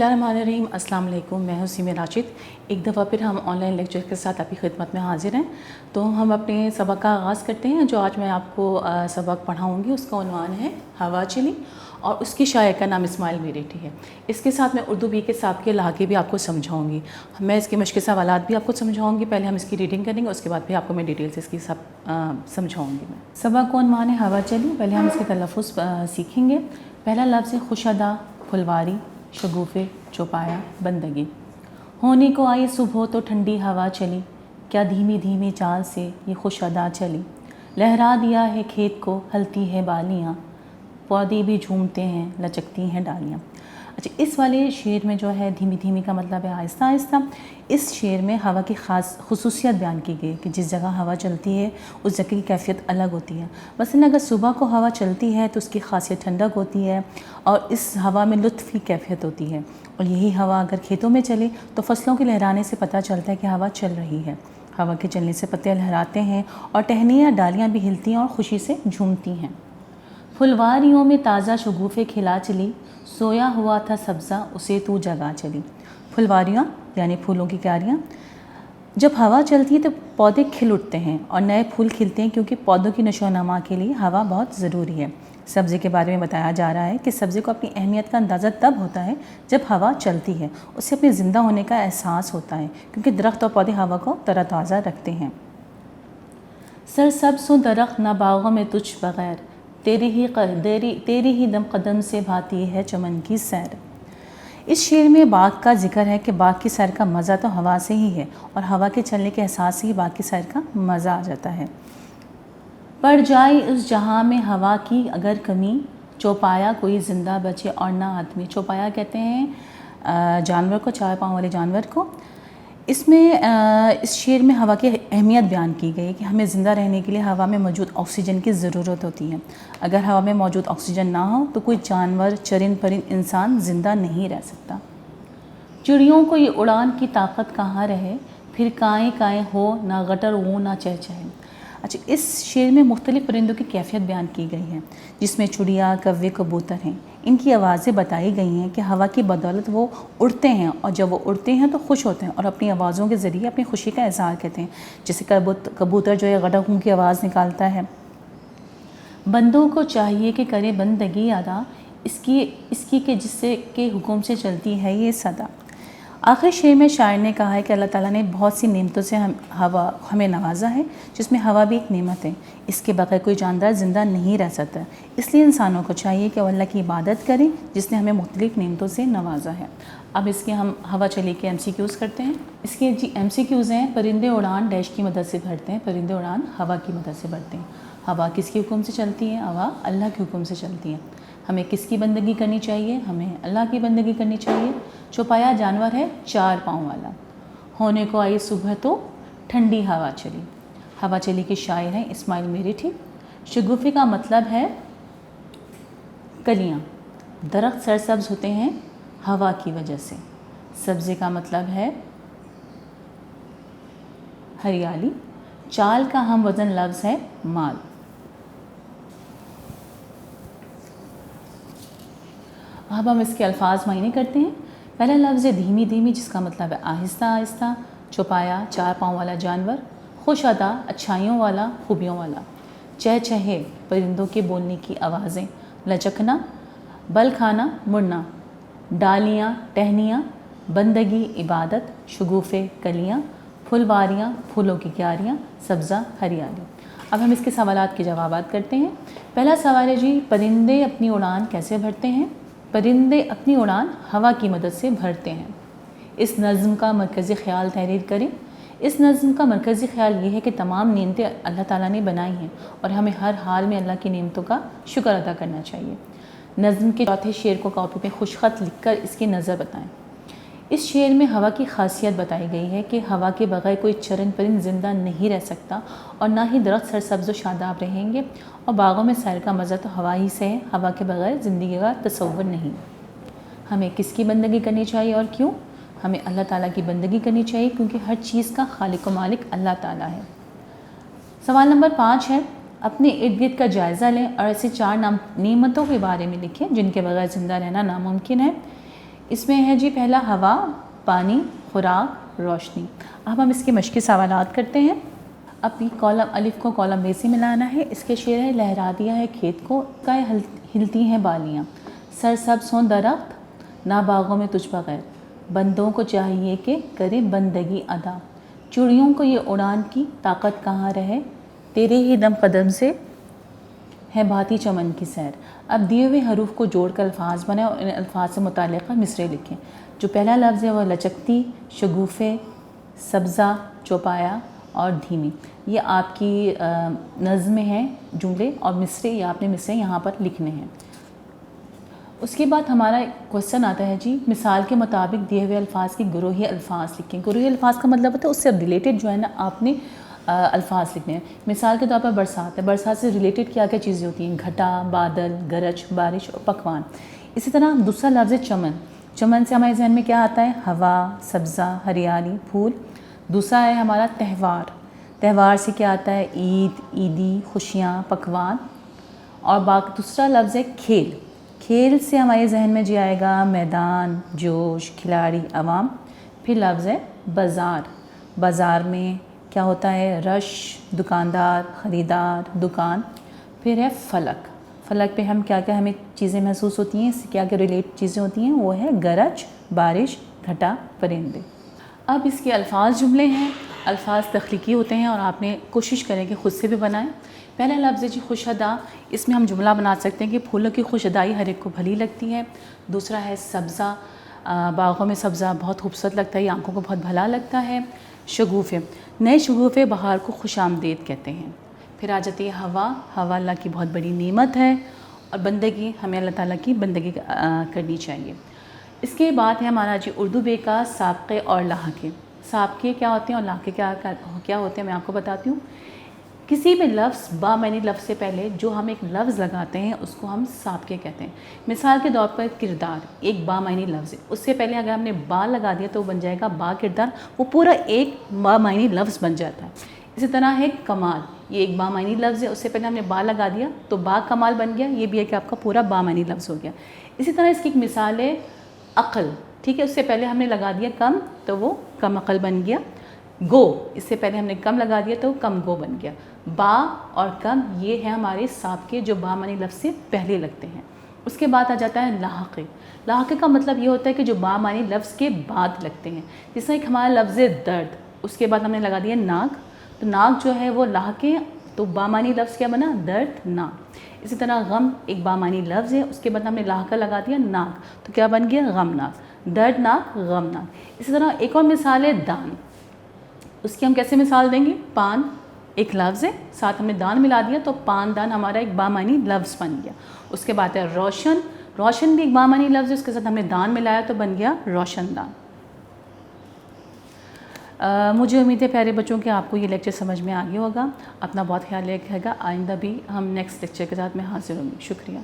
बिस्मिल्लाहिर्रहमानिर्रहीम। अस्सलाम वालेकुम। मैं हूँ सीमा राशिद। एक दफ़ा फिर हम ऑनलाइन लेक्चर के साथ आपकी खिदमत में हाजिर हैं। तो हम अपने सबक का आगाज़ करते हैं। जो आज मैं आपको सबक पढ़ाऊँगी उसका उन्वान है हवा चली, और उसकी शायर का नाम इस्माइल मेरेठी है। इसके साथ मैं उर्दू बी के साथ के लहाके भी आपको समझाऊँगी। मैं इसके मुश्किल सवालात भी आपको समझाऊँगी। पहले हम इसकी रीडिंग करेंगे, उसके बाद फिर आपको मैं डिटेल से इसकी सब समझाऊँगी। मैं सबक का उन्वान है हवा चली। पहले हम इसके तलफ़ुज़ सीखेंगे। पहला लफ्ज़ है खुशअदा, फुलवारी, शगुफ़े, चौपाया, बंदगी। होने को आई सुबह तो ठंडी हवा चली, क्या धीमी धीमी चाल से ये खुश अदा चली। लहरा दिया है खेत को हलती है बालियाँ, पौधे भी झूमते हैं लचकती हैं डालियाँ। अच्छा, इस वाले शेर में जो है धीमी धीमी का मतलब है आहिस्ता आहिस्ता। इस शेर में हवा की ख़ास खुसूसियत बयान की गई कि जिस जगह हवा चलती है उस जगह की कैफियत अलग होती है। मसलन अगर सुबह को हवा चलती है तो उसकी खासियत ठंडक होती है और इस हवा में लुत्फ़ की कैफियत होती है। और यही हवा अगर खेतों में चले तो फसलों के लहराने से पता चलता है कि हवा चल रही है। हवा के चलने से पत्ते लहराते हैं और टहनियाँ डालियाँ भी हिलती हैं और खुशी से झूमती हैं। फुलवारियों में ताज़ा शगुफ़े खिला चली, सोया हुआ था सब्ज़ा उसे तू जगा चली। फुलवारियाँ यानी फूलों की क्यारियाँ। जब हवा चलती है तो पौधे खिल उठते हैं और नए फूल खिलते हैं, क्योंकि पौधों की नशोनमा के लिए हवा बहुत ज़रूरी है। सब्ज़ी के बारे में बताया जा रहा है कि सब्ज़ी को अपनी अहमियत का अंदाज़ा तब होता है जब हवा चलती है, उससे अपने ज़िंदा होने का एहसास होता है, क्योंकि दरख्त और पौधे हवा को तरोताज़ा रखते हैं। सरसब्ज़ दरख्त न बागों में तुझ बग़ैर, तेरी ही दम कदम से भाती है चमन की सैर। इस शेर में बाग का जिक्र है कि बाग की सैर का मज़ा तो हवा से ही है, और हवा के चलने के एहसास से ही बाग की सैर का मज़ा आ जाता है। पड़ जाए उस जहाँ में हवा की अगर कमी, चौपाया कोई ज़िंदा बचे और ना आदमी। चौपाया कहते हैं जानवर को, चार पाँव वाले जानवर को। इसमें इस शेर में हवा की अहमियत बयान की गई कि हमें ज़िंदा रहने के लिए हवा में मौजूद ऑक्सीजन की ज़रूरत होती है। अगर हवा में मौजूद ऑक्सीजन ना हो तो कोई जानवर, चरिंद परिंद, इंसान ज़िंदा नहीं रह सकता। चिड़ियों को ये उड़ान की ताकत कहाँ रहे, फिर काएँ काएँ हो ना गटर वो ना चहचहे। अच्छा, इस शेर में मुख्तलिफ़ परिंदों की कैफियत बयान की गई है, जिसमें चिड़िया, कौवे, कबूतर हैं। इनकी आवाज़ें बताई गई हैं कि हवा की बदौलत वो उड़ते हैं, और जब वो उड़ते हैं तो खुश होते हैं और अपनी आवाज़ों के ज़रिए अपनी खुशी का इज़हार करते हैं। जैसे कबूतर जो है गडगूं की आवाज़ निकालता है। बंदों को चाहिए कि करे बंदगी अदा, इसकी के जिससे के हुक्म से चलती है ये सदा। आखिर शेर में शायर ने कहा है कि अल्लाह ताला ने बहुत सी नेमतों से हमें नवाजा है, जिसमें हवा भी एक नेमत है। इसके बगैर कोई जानदार ज़िंदा नहीं रह सकता। इसलिए इंसानों को चाहिए कि अल्लाह की इबादत करें जिसने हमें मुख्तलिफ़ नेमतों से नवाजा है। अब इसके हम हवा चली के MCQs करते हैं। इसके MCQs हैं, परिंदे उड़ान डैश की मदद से भरते हैं। परिंदे उड़ान हवा की मदद से भरते हैं। हवा किसके हुक्म से चलती है? हवा अल्लाह के हुक्म से चलती है। हमें किसकी बंदगी करनी चाहिए? हमें अल्लाह की बंदगी करनी चाहिए। चौपाया जानवर है चार पाँव वाला। होने को आई सुबह तो ठंडी हवा चली। हवा चली के शायर हैं इस्माइल मेरेठी। शगुफ़े का मतलब है कलियाँ। दरख्त सरसब्ज़ होते हैं हवा की वजह से। सब्ज़ी का मतलब है हरियाली। चाल का हम वज़न लफ्ज़ है माल। अब हम इसके अल्फाज मायने करते हैं। पहला लफ्ज़ है धीमी धीमी, जिसका मतलब है आहिस्ता आहिस्ता। चौपाया चार पाँव वाला जानवर। खुशअदा अच्छाइयों वाला, खूबियों वाला। चहचहे परिंदों के बोलने की आवाज़ें। लचकना बल खाना, मुड़ना। डालियाँ टहनियाँ। बंदगी इबादत। शगुफ़े कलियाँ। फुलवारियाँ फूलों की क्यारियाँ। सब्ज़ा हरियाली। अब हम इसके सवालात के जवाबात करते हैं। पहला सवाल है जी, परिंदे अपनी उड़ान कैसे भरते हैं? परिंदे अपनी उड़ान हवा की मदद से भरते हैं। इस नज़्म का मरकज़ी ख़्याल तहरीर करें। इस नज़्म का मरकज़ी ख़्याल ये है कि तमाम नेमतें अल्लाह ताला ने बनाई हैं और हमें हर हाल में अल्लाह की नेमतों का शुक्र अदा करना चाहिए। नज़्म के चौथे शेर को कॉपी पे खुशख़त लिखकर इसकी नज़र बताएं। इस शेर में हवा की खासियत बताई गई है कि हवा के बगैर कोई चरन परिंद ज़िंदा नहीं रह सकता, और ना ही दरख्त सरसब्ज़ व शादाब रहेंगे, और बागों में सैर का मज़ा तो हवा ही से है। हवा के बगैर ज़िंदगी का तसव्वुर नहीं। हमें किसकी बंदगी करनी चाहिए और क्यों? हमें अल्लाह ताला की बंदगी करनी चाहिए, क्योंकि हर चीज़ का खालिक व मालिक अल्लाह ताला है। सवाल नंबर 5 है, अपने इर्द गिर्द का जायज़ा लें और ऐसे 4 नेमतों के बारे में लिखें जिनके बगैर ज़िंदा रहना नामुमकिन है। اس میں ہے جی پہلا ہوا، پانی، خوراک، روشنی۔ اب ہم اس کے مشقی سوالات کرتے ہیں۔ اب کالم الف کو کالم بے سے ملانا ہے۔ اس کے شعر ہے لہرا دیا ہے کھیت کو، کائے ہلتی ہیں بالیاں، سرسبز ہوں درخت نہ باغوں میں تجھ بغیر، بندوں کو چاہیے کہ کرے بندگی ادا، چڑیوں کو یہ اڑان کی طاقت کہاں رہے، تیرے ہی دم قدم سے ہے بھاتی چمن کی سیر۔ اب دیے ہوئے حروف کو جوڑ کر الفاظ بنائیں اور ان الفاظ سے متعلقہ مصرعے لکھیں۔ جو پہلا لفظ ہے وہ لچکتی، شگوفے، سبزہ، چوپایا اور دھیمی، یہ آپ کی نظم میں ہیں جملے، اور مصرعے یا آپ نے مصرعے یہاں پر لکھنے ہیں۔ اس کے بعد ہمارا کوشچن آتا ہے جی مثال کے مطابق دیے ہوئے الفاظ کی گروہی الفاظ لکھیں۔ گروہی الفاظ کا مطلب ہوتا ہے اس سے ریلیٹڈ جو ہے نا آپ نے الفاظ لکھنے ہیں۔ مثال کے طور پر برسات ہے، برسات سے ریلیٹڈ کیا کیا چیزیں ہوتی ہیں، گھٹا، بادل، گرج، بارش اور پکوان۔ اسی طرح دوسرا لفظ ہے چمن، چمن سے ہمارے ذہن میں کیا آتا ہے، ہوا، سبزہ، ہریالی، پھول۔ دوسرا ہے ہمارا تہوار، تہوار سے کیا آتا ہے، عید، عیدی، خوشیاں، پکوان۔ اور دوسرا لفظ ہے کھیل، کھیل سے ہمارے ذہن میں جی آئے گا میدان، جوش، کھلاڑی، عوام۔ پھر لفظ ہے بازار، بازار میں کیا ہوتا ہے، رش، دکاندار، خریدار، دکان۔ پھر ہے فلک، فلک پہ ہم کیا کیا ہمیں چیزیں محسوس ہوتی ہیں، اس سے کیا کیا ریلیٹ چیزیں ہوتی ہیں، وہ ہے گرج، بارش، گھٹا، پرندے۔ اب اس کے الفاظ جملے ہیں، الفاظ تخلیقی ہوتے ہیں اور آپ نے کوشش کریں کہ خود سے بھی بنائیں۔ پہلا لفظ ہے جی خوش ادا، اس میں ہم جملہ بنا سکتے ہیں کہ پھولوں کی خوش ادائی ہر ایک کو بھلی لگتی ہے۔ دوسرا ہے سبزہ، باغوں میں سبزہ بہت خوبصورت لگتا ہے، یہ آنکھوں کو بہت بھلا لگتا ہے۔ شگوفے، نئے شگوفے بہار کو خوش آمدید کہتے ہیں۔ پھر آ جاتی ہے ہوا، ہوا اللہ کی بہت بڑی نعمت ہے، اور بندگی، ہمیں اللہ تعالیٰ کی بندگی کرنی چاہیے۔ اس کے بعد ہے ہمارا جی اردو بے کا سابقے اور لاحقے۔ سابقے کیا ہوتے ہیں اور لاحقے کیا ہوتے ہیں، میں آپ کو بتاتی ہوں۔ کسی بھی لفظ بامعنی لفظ سے پہلے جو ہم ایک لفظ لگاتے ہیں اس کو ہم سابقے کہتے ہیں۔ مثال کے طور پر کردار ایک بامعنی لفظ ہے، اس سے پہلے اگر ہم نے با لگا دیا تو وہ بن جائے گا با کردار، وہ پورا ایک بامعنی لفظ بن جاتا ہے۔ اسی طرح ہے کمال، یہ ایک بامعنی لفظ ہے، اس سے پہلے ہم نے با لگا دیا تو با کمال بن گیا، یہ بھی ہے کہ آپ کا پورا بامعنی لفظ ہو گیا۔ اسی طرح اس کی ایک مثال ہے عقل، ٹھیک ہے، اس سے پہلے ہم نے لگا دیا کم تو وہ کم عقل بن گیا۔ گو، اس سے پہلے ہم نے کم لگا دیا تو کم گو بن گیا۔ با اور کم یہ ہے ہمارے سابقے جو بامعنی لفظ سے پہلے لگتے ہیں۔ اس کے بعد آ جاتا ہے لاحقے، لاحقے کا مطلب یہ ہوتا ہے کہ جو بامعنی لفظ کے بعد لگتے ہیں۔ جس طرح ایک ہمارا لفظ درد، اس کے بعد ہم نے لگا دیا ناک، تو ناک جو ہے وہ لاحقے، تو بامعنی لفظ کیا بنا، درد ناک۔ اسی طرح غم ایک بامعنی لفظ ہے، اس کے بعد ہم نے لاحقہ لگا دیا ناک، تو کیا بن گیا، غم ناک، درد ناک، غم ناک۔ اسی طرح ایک اور مثال ہے دان، اس کی ہم کیسے مثال دیں گے، پان ایک لفظ ہے، ساتھ ہم نے دان ملا دیا تو پان دان ہمارا ایک بامعنی لفظ بن گیا۔ اس کے بعد ہے روشن، روشن بھی ایک بامعنی لفظ ہے، اس کے ساتھ ہم نے دان ملایا تو بن گیا روشن دان۔ مجھے امید ہے پیارے بچوں کہ آپ کو یہ لیکچر سمجھ میں آ گیا ہوگا۔ اپنا بہت خیال رکھیے گا، آئندہ بھی ہم نیکسٹ لیکچر کے ساتھ میں حاضر ہوں گی۔ شکریہ۔